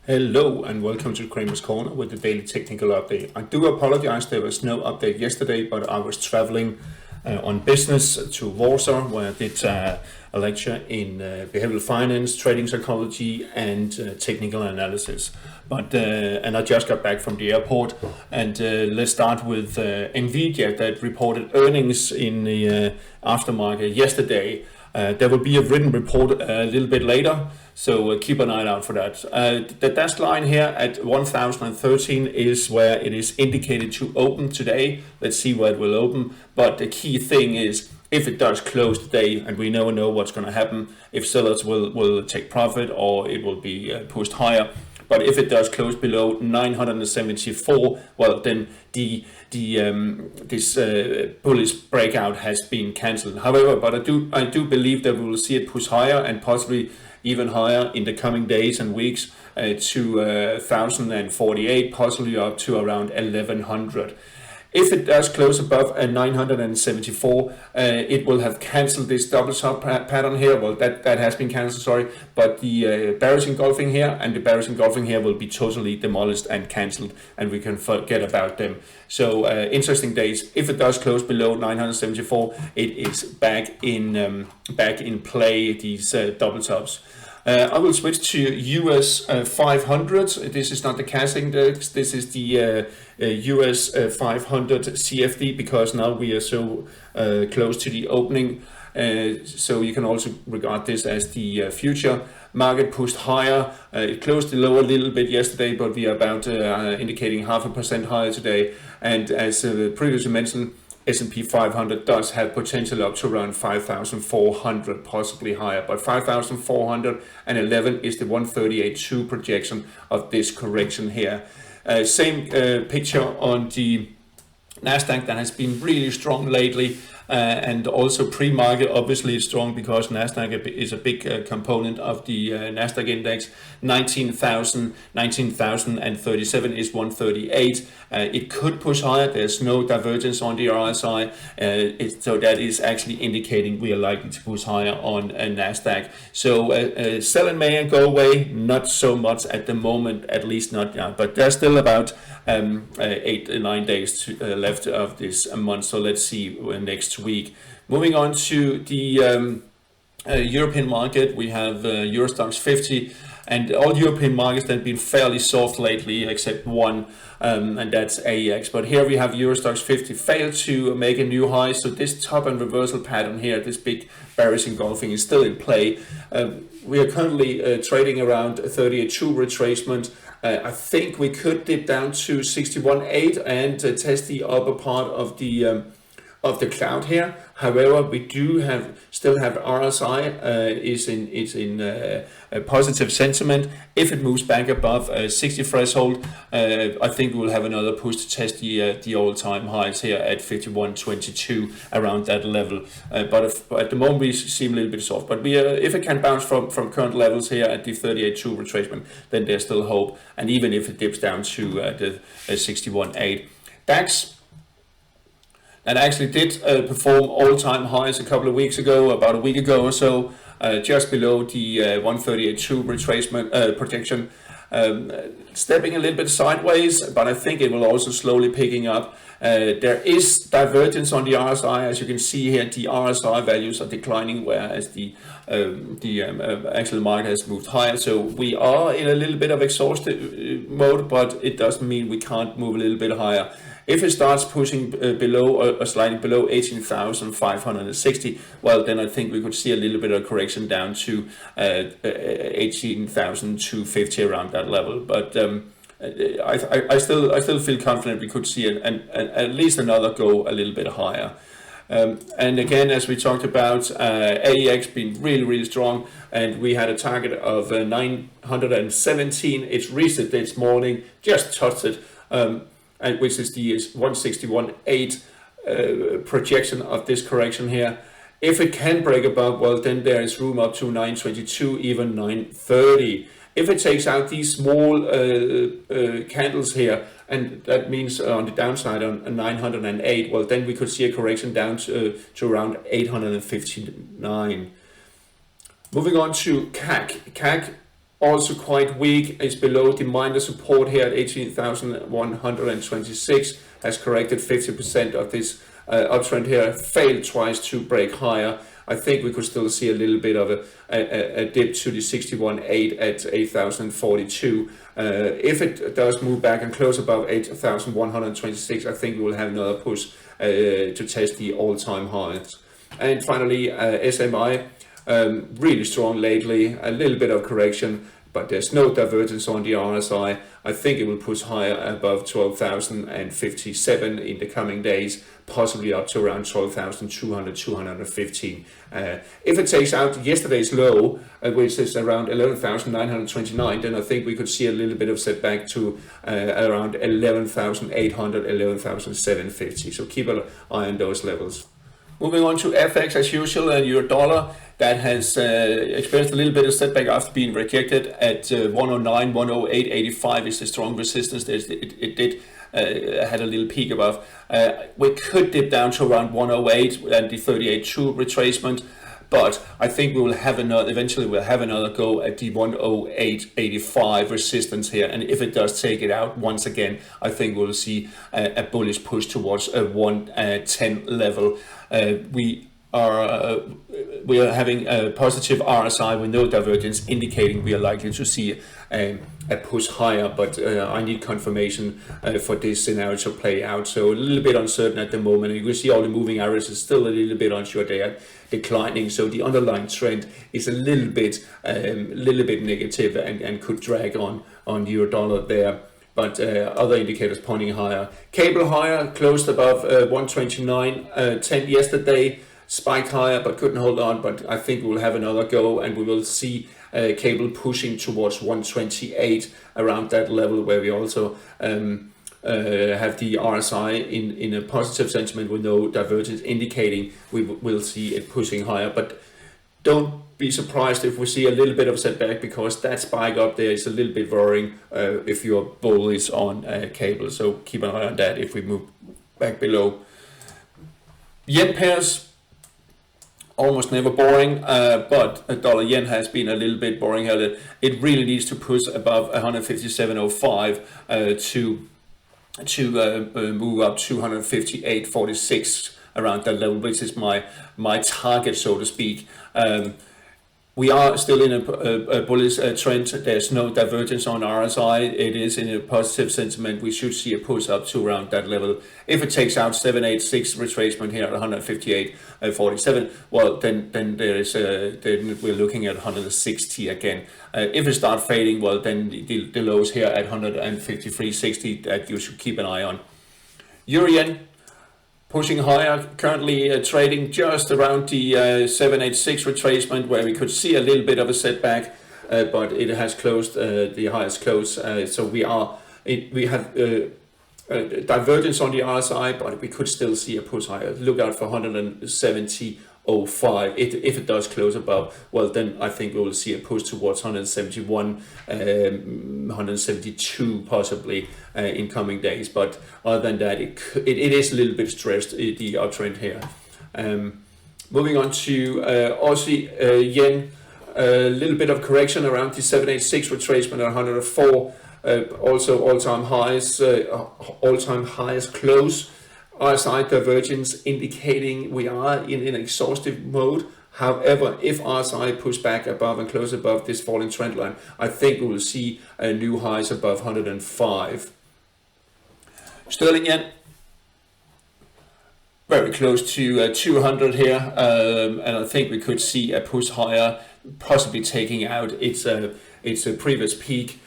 Hello and welcome to Kramer's Corner with the daily technical update. I do apologize, there was no update yesterday, but I was traveling on business to Warsaw, where I did a lecture in behavioral finance, trading psychology, and technical analysis. And I just got back from the airport, and let's start with Nvidia that reported earnings in the aftermarket yesterday. There will be a written report a little bit later, so keep an eye out for that. The dash line here at 1013 is where it is indicated to open today. Let's see where it will open. But the key thing is, if it does close today, and we never know what's going to happen, if sellers will take profit or it will be pushed higher. But if it does close below 974, well, then this bullish breakout has been cancelled. However, but I do believe that we will see it push higher and possibly even higher in the coming days and weeks to 1048, possibly up to around 1100. If it does close above 974, it will have cancelled this double top pattern here. Well, that has been cancelled, sorry. But the bearish engulfing here and the bearish engulfing here will be totally demolished and cancelled, and we can forget about them. So interesting days. If it does close below 974, it is back in play, these double tops. I will switch to US 500. This is not the CAC index. This is the US 500 CFD, because now we are so close to the opening. So you can also regard this as the future. Market pushed higher. It closed lower a little bit yesterday, but we are about indicating 0.5% higher today. And as previously mentioned, S&P 500 does have potential up to around 5,400, possibly higher, but 5,411 is the 138.2 projection of this correction here. Same picture on the Nasdaq, that has been really strong lately, and also pre-market obviously is strong because Nasdaq is a big component of the Nasdaq index. 19,037 is 138. It could push higher. There's no divergence on the RSI, so that is actually indicating we are likely to push higher on Nasdaq. So sell in May and go away, not so much at the moment, at least not yet, but there's still about 8-9 days left of this month, so let's see next week. Moving on to the European market, we have EUROSTOXX 50, and all European markets have been fairly soft lately, except one, and that's AEX. But here we have EUROSTOXX 50 failed to make a new high, so this top and reversal pattern here, this big bearish engulfing, is still in play. We are currently trading around 38.2 retracement. I think we could dip down to 61.8 and test the upper part of the cloud here. However, we do still have RSI is in a positive sentiment. If it moves back above 60 threshold, I think we will have another push to test the all-time highs here at 51.22, around that level. But at the moment we seem a little bit soft. But if it can bounce from current levels here at the 38.2 retracement, then there's still hope. And even if it dips down to the 61.8, DAX. That actually did perform all-time highs a couple of weeks ago, about a week ago or so, just below the 138.2 retracement projection, stepping a little bit sideways, but I think it will also slowly picking up. There is divergence on the RSI, as you can see here. The RSI values are declining, whereas the actual market has moved higher. So we are in a little bit of exhausted mode, but it doesn't mean we can't move a little bit higher. If it starts pushing below or slightly below 18,560, well, then I think we could see a little bit of correction down to 18,250, around that level. But I still feel confident we could see at least another go a little bit higher. And again, as we talked about, AEX being really strong, and we had a target of 917. It's reached it this morning, just touched it. And which is the 161.8 projection of this correction here. If it can break above, well, then there is room up to 922, even 930. If it takes out these small candles here, and that means on the downside on 908, well, then we could see a correction down to around 859. Moving on to CAC. CAC also quite weak. It's below the minor support here at 18,126. Has corrected 50% of this uptrend here. Failed twice to break higher. I think we could still see a little bit of a dip to the 61.8 at 8,042. If it does move back and close above 8,126, I think we will have another push to test the all-time highs. And finally, SMI, really strong lately, a little bit of correction, but there's no divergence on the RSI. I think it will push higher above 12,057 in the coming days, possibly up to around 12,200, 215. If it takes out yesterday's low, which is around 11,929, then I think we could see a little bit of setback to around 11,800, 11,750. So keep an eye on those levels. Moving on to FX as usual, and euro dollar that has experienced a little bit of setback after being rejected at 109, 108.85 is the strong resistance. It did had a little peak above. We could dip down to around 108 and the 38.2 retracement, but I think we will have another. Eventually, we'll have another go at the 108.85 resistance here, and if it does take it out once again, I think we'll see a bullish push towards a 110 level. We are having a positive RSI with no divergence, indicating we are likely to see a push higher, but I need confirmation for this scenario to play out. So a little bit uncertain at the moment. You can see all the moving averages is still a little bit unsure. They are declining, so the underlying trend is a little bit negative and could drag on the euro dollar there. But other indicators pointing higher. Cable higher, closed above 129.10 yesterday, spiked higher but couldn't hold on. But I think we'll have another go, and we will see cable pushing towards 128 around that level, where we also have the RSI in a positive sentiment with no divergence, indicating we will see it pushing higher. But don't be surprised if we see a little bit of setback, because that spike up there is a little bit worrying if you're bullish on cable. So keep an eye on that if we move back below. Yen pairs, almost never boring, but dollar yen has been a little bit boring here. It really needs to push above 157.05 to move up to 158.46 around that level, which is my target, so to speak. We are still in a bullish trend. There's no divergence on RSI. It is in a positive sentiment. We should see a push up to around that level. If it takes out 786 retracement here at 158.47, well, then we're looking at 160 again. If it starts fading, well, then the lows here at 153.60 that you should keep an eye on. Euro yen pushing higher, currently trading just around the 786 retracement, where we could see a little bit of a setback, but it has closed the highest close. So we have divergence on the RSI, but we could still see a push higher. Look out for 170.05. If it does close above, well, then I think we will see a push towards 171, 172 possibly in coming days. But other than that, it is a little bit stressed, the uptrend here. Moving on to Aussie yen, a little bit of correction around the 786 retracement at 104. Also all-time highest close. RSI divergence indicating we are in an exhaustive mode. However, if RSI push back above and close above this falling trend line, I think we will see new highs above 105. Sterling yen, very close to 200 here, and I think we could see a push higher, possibly taking out its previous peak.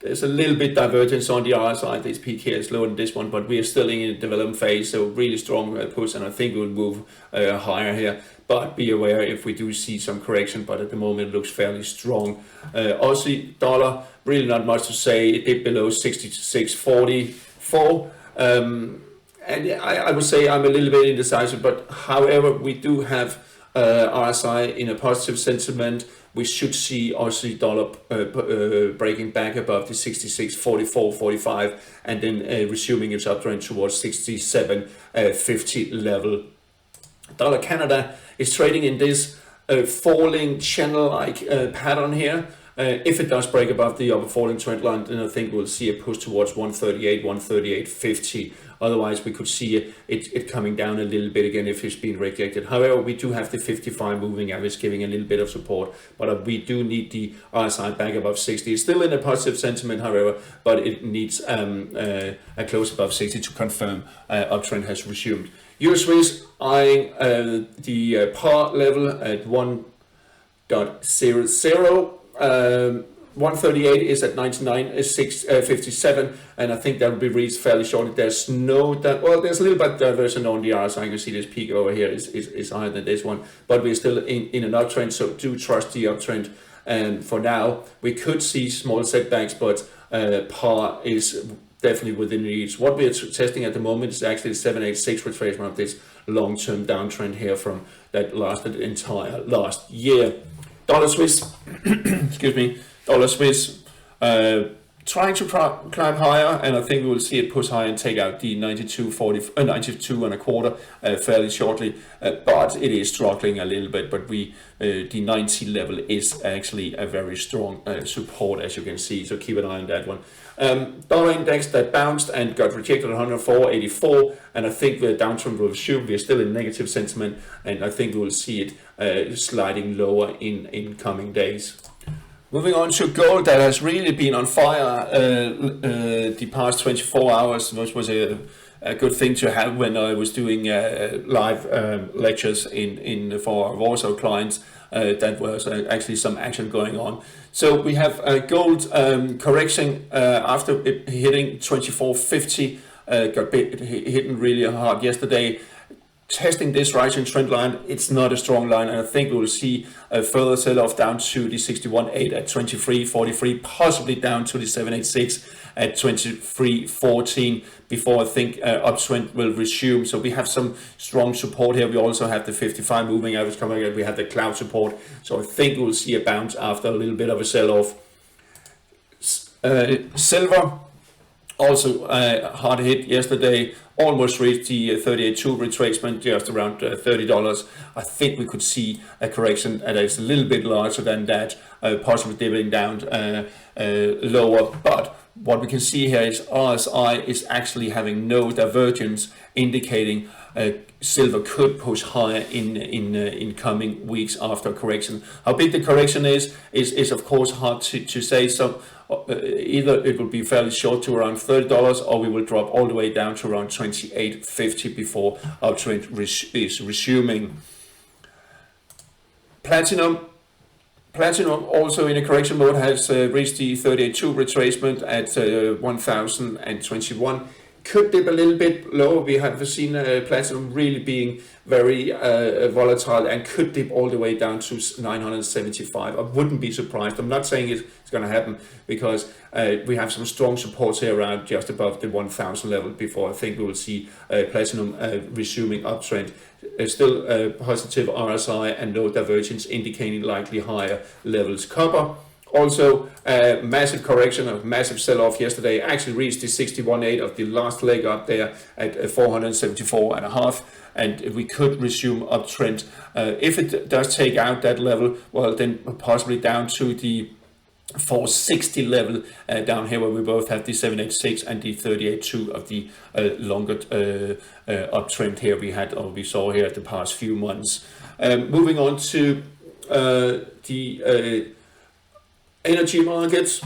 There's a little bit divergence on the RSI. This peak here is lower than this one, but we are still in a development phase, so really strong push, and I think we'll move higher here. But be aware if we do see some correction, but at the moment it looks fairly strong. Aussie dollar, really not much to say. It dipped below 66.44. And I would say I'm a little bit indecisive, but however, we do have RSI in a positive sentiment. We should see Aussie dollar breaking back above the 66.44-45 and then resuming its uptrend towards 67.50 level. Dollar Canada is trading in this falling channel-like pattern here. If it does break above the upper falling trend line, then I think we'll see a push towards 138, 138.50. Otherwise, we could see it coming down a little bit again if it's been rejected. However, we do have the 55 moving average giving a little bit of support, but we do need the RSI back above 60. It's still in a positive sentiment, however, but it needs a close above 60 to confirm uptrend has resumed. USDJPY eyeing the par level at 1.00. 138 is at 99.57, and I think that will be reached fairly shortly. There's no that well, there's a little bit diversion on the RSI. You can see this peak over here is higher than this one, but we're still in an uptrend, so do trust the uptrend. And for now, we could see small setbacks, but par is definitely within reach. What we're testing at the moment is actually the 786 retracement of this long-term downtrend here from that lasted entire last year. Dollar Swiss, excuse me, dollar Swiss, trying to climb higher, and I think we will see it push higher and take out the 92.25 fairly shortly, but it is struggling a little bit. But the 90 level is actually a very strong support, as you can see, so keep an eye on that one. Dollar index that bounced and got rejected at 104.84, and I think the downtrend will resume. We're still in negative sentiment, and I think we will see it sliding lower in coming days. Moving on to gold, that has really been on fire the past 24 hours, which was a good thing to have when I was doing live lectures for our Warsaw clients. That was actually some action going on. So we have gold correction after it hitting 24.50, got hit really hard yesterday. Testing this rising trend line, it's not a strong line, and I think we will see a further sell-off down to the 61.8 at 23.43, possibly down to the 786 at 23.14 before I think uptrend will resume. So we have some strong support here. We also have the 55 moving average coming in. We have the cloud support, so I think we'll see a bounce after a little bit of a sell-off. Silver also hard hit yesterday, almost reached the 38.2 retracement, just around $30. I think we could see a correction that is a little bit larger than that, possibly dipping down lower. But what we can see here is RSI is actually having no divergence, indicating silver could push higher in coming weeks after correction. How big the correction is of course hard to say. So either it will be fairly short to around $30, or we will drop all the way down to around 28.50 before uptrend is resuming. Platinum also in a correction mode has reached the 38.2 retracement at 1021. Could dip a little bit lower. We have seen platinum really being very volatile and could dip all the way down to 975. I wouldn't be surprised. I'm not saying it's going to happen, because we have some strong supports here around just above the 1000 level before I think we will see platinum resuming uptrend. Still positive RSI and no divergence, indicating likely higher levels. Copper also massive correction, a massive sell-off yesterday, actually reached the 61.8 of the last leg up there at 474.5, and we could resume uptrend. If it does take out that level, well, then possibly down to the 460 level down here, where we both have the 786 and the 38.2 of the longer uptrend here we saw here the past few months. Moving on to the energy markets,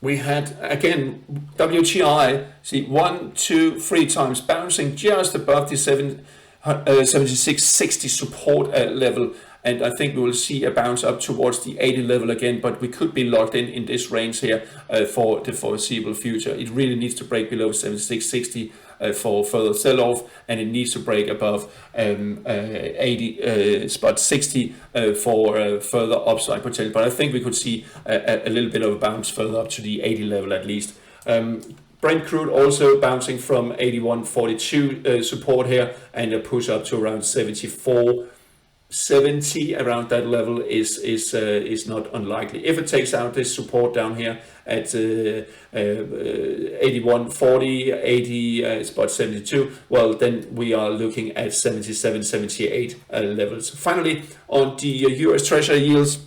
we had again WTI, see 1, 2, 3 times bouncing just above the 76.60 support level, and I think we will see a bounce up towards the 80 level again, but we could be locked in this range here for the foreseeable future. It really needs to break below 76.60 for further sell-off, and it needs to break above 80.60 for further upside potential. But I think we could see a little bit of a bounce further up to the 80 level at least. Brent crude also bouncing from 81.42 support here, and a push up to around 74.70 around that level is not unlikely. If it takes out this support down here at 81.40, 80 spot 72, well, then we are looking at 77, 78 levels. Finally, on the US Treasury yields,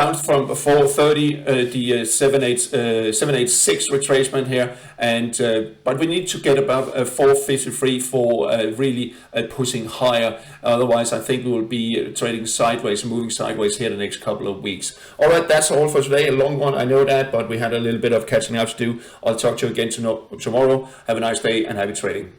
bounced from 430, the 786 retracement here, and but we need to get above 453 for really pushing higher. Otherwise, I think we will be trading sideways, moving sideways here the next couple of weeks. All right, that's all for today. A long one, I know that, but we had a little bit of catching up to do. I'll talk to you again tomorrow. Have a nice day and happy trading.